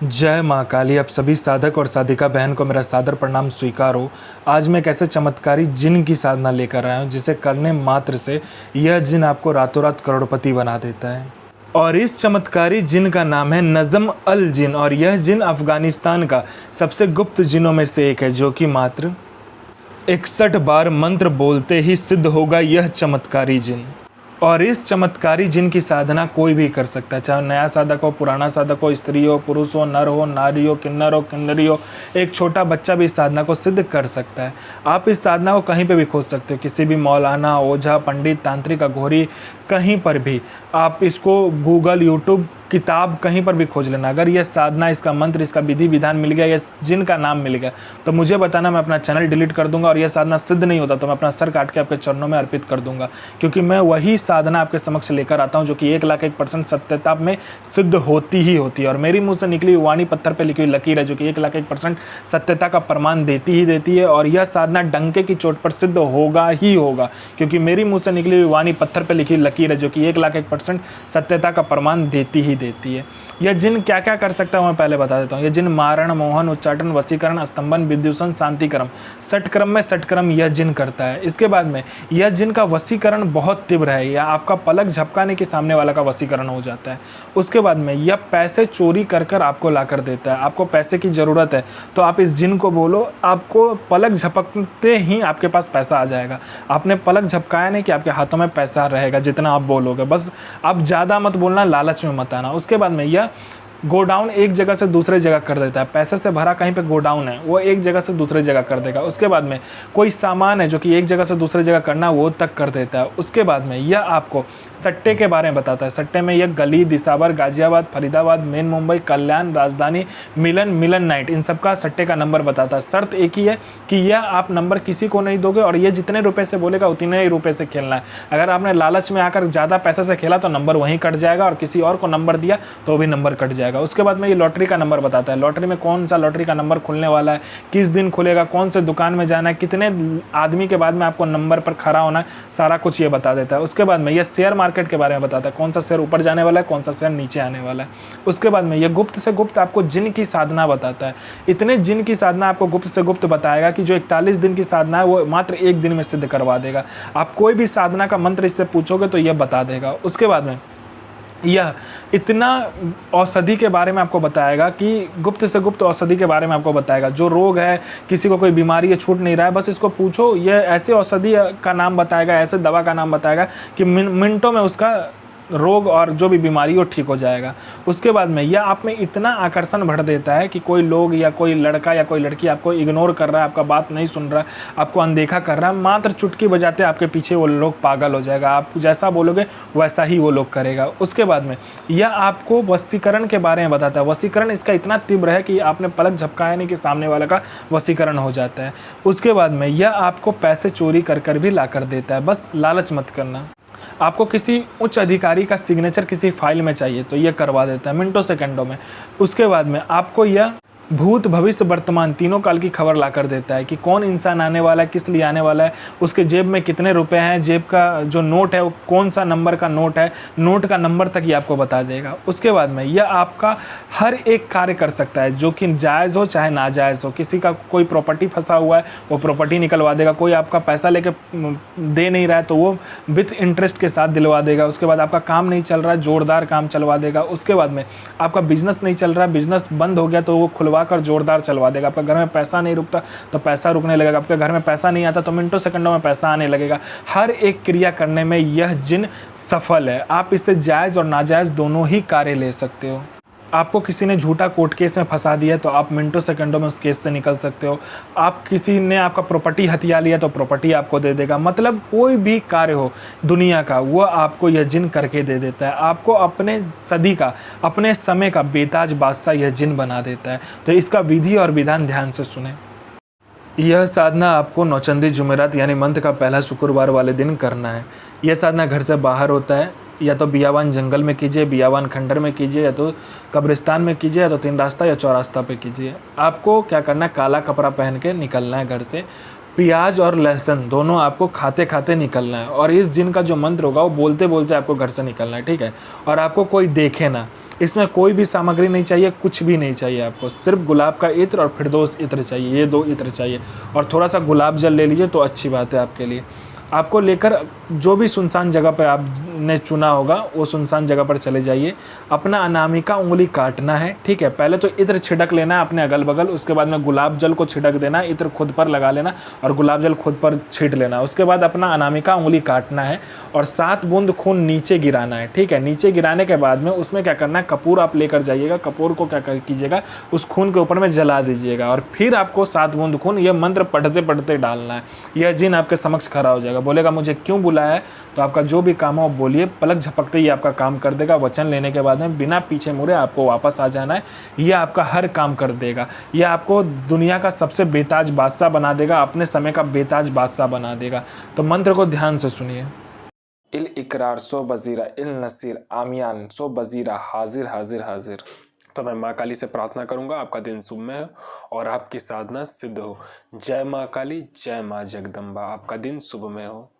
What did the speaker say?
जय माँ काली। आप सभी साधक और साधिका बहन को मेरा सादर प्रणाम स्वीकार हो। आज मैं एक ऐसे चमत्कारी जिन की साधना लेकर आया हूँ जिसे करने मात्र से यह जिन आपको रातों रात करोड़पति बना देता है। और इस चमत्कारी जिन का नाम है नज़म अल जिन, और यह जिन अफ़गानिस्तान का सबसे गुप्त जिनों में से एक है, जो कि मात्र 61 बार मंत्र बोलते ही सिद्ध होगा यह चमत्कारी जिन। और इस चमत्कारी जिन की साधना कोई भी कर सकता है, चाहे नया साधक हो, पुराना साधक हो, स्त्री हो, पुरुष हो, नर हो, नारी हो, किन्नर हो, किन्नरी हो, एक छोटा बच्चा भी इस साधना को सिद्ध कर सकता है। आप इस साधना को कहीं पे भी खोज सकते हो, किसी भी मौलाना, ओझा, पंडित, तांत्रिक, अघोरी, कहीं पर भी आप इसको गूगल, यूट्यूब, किताब कहीं पर भी खोज लेना। अगर यह साधना, इसका मंत्र, इसका विधि विधान मिल गया, यह जिन का नाम मिल गया, तो मुझे बताना, मैं अपना चैनल डिलीट कर दूंगा। और यह साधना सिद्ध नहीं होता तो मैं अपना सर काट के आपके चरणों में अर्पित कर दूंगा, क्योंकि मैं वही साधना आपके समक्ष लेकर आता हूं जो कि 1,01% सत्यता में सिद्ध होती ही होती है। और मेरी मुंह से निकली वाणी पत्थर पर लिखी हुई लकीर है जो कि 1,01% सत्यता का प्रमाण देती ही देती है। और यह साधना डंके की चोट पर सिद्ध होगा ही होगा, क्योंकि मेरी मुंह से निकली हुई वाणी पत्थर पर लिखी हुई लकीर है जो कि 1,01% सत्यता का प्रमाण देती ही देती है। यह जिन क्या क्या कर सकता है मैं पहले बता देता हूँ। यह जिन मारण, मोहन, उच्चाटन, वशीकरण, स्तंभन, विद्युषण, शांतिक्रम, षटक्रम में षटक्रम यह जिन करता है। इसके बाद में यह जिन का वशीकरण बहुत तीव्र है, या आपका पलक झपकाने के सामने वाला का वशीकरण हो जाता है। उसके बाद में यह पैसे चोरी कर कर आपको ला कर देता है। आपको पैसे की ज़रूरत है तो आप इस जिन को बोलो, आपको पलक झपकते ही आपके पास पैसा आ जाएगा। आपने पलक झपकाया नहीं कि आपके हाथों में पैसा रहेगा जितना आप बोलोगे। बस आप ज़्यादा मत बोलना, लालच में मत आना। उसके बाद में यह गोडाउन एक जगह से दूसरे जगह कर देता है। पैसे से भरा कहीं पे गोडाउन है, वो एक जगह से दूसरे जगह कर देगा। उसके बाद में कोई सामान है जो कि एक जगह से दूसरे जगह करना, वो तक कर देता है। उसके बाद में यह आपको सट्टे के बारे में बताता है। सट्टे में यह गली, दिसावर, गाजियाबाद, फरीदाबाद, मेन मुंबई, कल्याण, राजधानी, मिलन, मिलन नाइट, इन सब का सट्टे का नंबर बताता है। शर्त एक ही है कि यह आप नंबर किसी को नहीं दोगे, और ये जितने रुपये से बोलेगा उतने ही रुपये से खेलना है। अगर आपने लालच में आकर ज़्यादा पैसे से खेला तो नंबर वहीं कट जाएगा, और किसी और को नंबर दिया तो भी नंबर कट जाएगा। उसके बाद में ये लॉटरी का नंबर बताता है। लॉटरी में कौन सा लॉटरी का नंबर खुलने वाला है, किस दिन खुलेगा, कौन से दुकान में जाना है, कितने आदमी के बाद में आपको नंबर पर खड़ा होना है, सारा कुछ ये बता देता है। उसके बाद में ये शेयर मार्केट के बारे में बताता है, कौन सा शेयर ऊपर जाने वाला है, कौन सा शेयर नीचे आने वाला है। उसके बाद में ये गुप्त से गुप्त आपको जिन की साधना बताता है। इतने जिन की साधना आपको गुप्त से गुप्त बताएगा कि जो 41 दिन की साधना है वो मात्र 1 दिन में सिद्ध करवा देगा। आप कोई भी साधना का मंत्र इससे पूछोगे तो यह बता देगा। उसके बाद में यह इतना औषधि के बारे में आपको बताएगा कि गुप्त से गुप्त औषधि के बारे में आपको बताएगा। जो रोग है, किसी को कोई बीमारी है, छूट नहीं रहा है, बस इसको पूछो, यह ऐसे औषधि का नाम बताएगा, ऐसे दवा का नाम बताएगा कि मिनटों में उसका रोग और जो भी बीमारी हो ठीक हो जाएगा। उसके बाद में यह आप में इतना आकर्षण भर देता है कि कोई लोग या कोई लड़का या कोई लड़की आपको इग्नोर कर रहा है, आपका बात नहीं सुन रहा है, आपको अनदेखा कर रहा है, मात्र चुटकी बजाते आपके पीछे वो लोग पागल हो जाएगा। आप जैसा बोलोगे वैसा ही वो लोग करेगा। उसके बाद में यह आपको वशीकरण के बारे में बताता है। वशीकरण इसका इतना तीव्र है कि आपने पलक झपकाया नहीं कि सामने वाला का वशीकरण हो जाता है। उसके बाद में यह आपको पैसे चोरी कर कर भी ला कर देता है। बस लालच मत करना। आपको किसी उच्च अधिकारी का सिग्नेचर किसी फाइल में चाहिए तो ये करवा देता है मिनटों सेकंडों में। उसके बाद में आपको यह भूत, भविष्य, वर्तमान तीनों काल की खबर ला कर देता है कि कौन इंसान आने वाला है, किस लिए आने वाला है, उसके जेब में कितने रुपए हैं, जेब का जो नोट है वो कौन सा नंबर का नोट है, नोट का नंबर तक ये आपको बता देगा। उसके बाद में यह आपका हर एक कार्य कर सकता है, जो कि जायज़ हो चाहे नाजायज़ हो। किसी का कोई प्रॉपर्टी फंसा हुआ है वो प्रॉपर्टी निकलवा देगा। कोई आपका पैसा लेके दे नहीं रहा है तो वो विथ इंटरेस्ट के साथ दिलवा देगा। उसके बाद आपका काम नहीं चल रहा है, जोरदार काम चलवा देगा। उसके बाद में आपका बिजनेस नहीं चल रहा है, बिजनेस बंद हो गया तो वो खुलवा कर जोरदार चलवा देगा। आपका घर में पैसा नहीं रुकता तो पैसा रुकने लगेगा। आपके घर में पैसा नहीं आता तो मिनटों सेकंडों में पैसा आने लगेगा। हर एक क्रिया करने में यह जिन सफल है। आप इससे जायज़ और नाजायज़ दोनों ही कार्य ले सकते हो। आपको किसी ने झूठा कोर्ट केस में फंसा दिया तो आप मिनटों सेकंडों में उस केस से निकल सकते हो। आप किसी ने आपका प्रॉपर्टी हथिया लिया तो प्रॉपर्टी आपको दे देगा। मतलब कोई भी कार्य हो दुनिया का वो आपको यह जिन करके दे देता है। आपको अपने सदी का, अपने समय का बेताज बादशाह यह जिन बना देता है। तो इसका विधि और विधान ध्यान से सुने। यह साधना आपको नौचंदी जुमेरात यानी मंथ का पहला शुक्रवार वाले दिन करना है। यह साधना घर से बाहर होता है, या तो बियावान जंगल में कीजिए, बियावान खंडर में कीजिए, या तो कब्रिस्तान में कीजिए, या तो 3 रास्ता या चौरास्ता पे कीजिए। आपको क्या करना है, काला कपड़ा पहन के निकलना है घर से। प्याज और लहसुन दोनों आपको खाते खाते निकलना है, और इस जिन का जो मंत्र होगा वो बोलते बोलते आपको घर से निकलना है, ठीक है। और आपको कोई देखे ना, इसमें कोई भी सामग्री नहीं चाहिए, कुछ भी नहीं चाहिए आपको, सिर्फ गुलाब का इत्र और फिरदौस इत्र चाहिए, ये 2 इत्र चाहिए। और थोड़ा सा गुलाब जल ले लीजिए तो अच्छी बात है आपके लिए। आपको लेकर जो भी सुनसान जगह पर आपने चुना होगा वो सुनसान जगह पर चले जाइए। अपना अनामिका उंगली काटना है, ठीक है। पहले तो इत्र छिड़क लेना है अपने अगल बगल, उसके बाद में गुलाब जल को छिड़क देना है, इत्र खुद पर लगा लेना और गुलाब जल खुद पर छींट लेना। उसके बाद अपना अनामिका उंगली काटना है और 7 बूंद खून नीचे गिराना है, ठीक है। नीचे गिराने के बाद में उसमें क्या करना है, कपूर आप लेकर जाइएगा, कपूर को क्या कीजिएगा, उस खून के ऊपर में जला दीजिएगा और फिर आपको 7 बूंद खून यह मंत्र पढ़ते पढ़ते डालना है। यह जिन आपके समक्ष खड़ा हो जाएगा, बोलेगा मुझे क्यों बुलाया है, तो आपका जो भी काम हो बोलिए, पलक झपकते ही आपका काम कर देगा। वचन लेने के बाद में बिना पीछे मुड़े आपको वापस आ जाना है, यह आपका हर काम कर देगा। यह आपको दुनिया का सबसे बेताज बादशाह बना देगा, अपने समय का बेताज बादशाह बना देगा। तो मंत्र को ध्यान से सुनिए। इल इकरार सो बजीरा इल नसीर आमियान सो बजीरा हाजिर हाजिर हाजिर। तो मैं माँ काली से प्रार्थना करूंगा आपका दिन शुभ में हो और आपकी साधना सिद्ध हो। जय माँ काली, जय माँ जगदम्बा। आपका दिन शुभ में हो।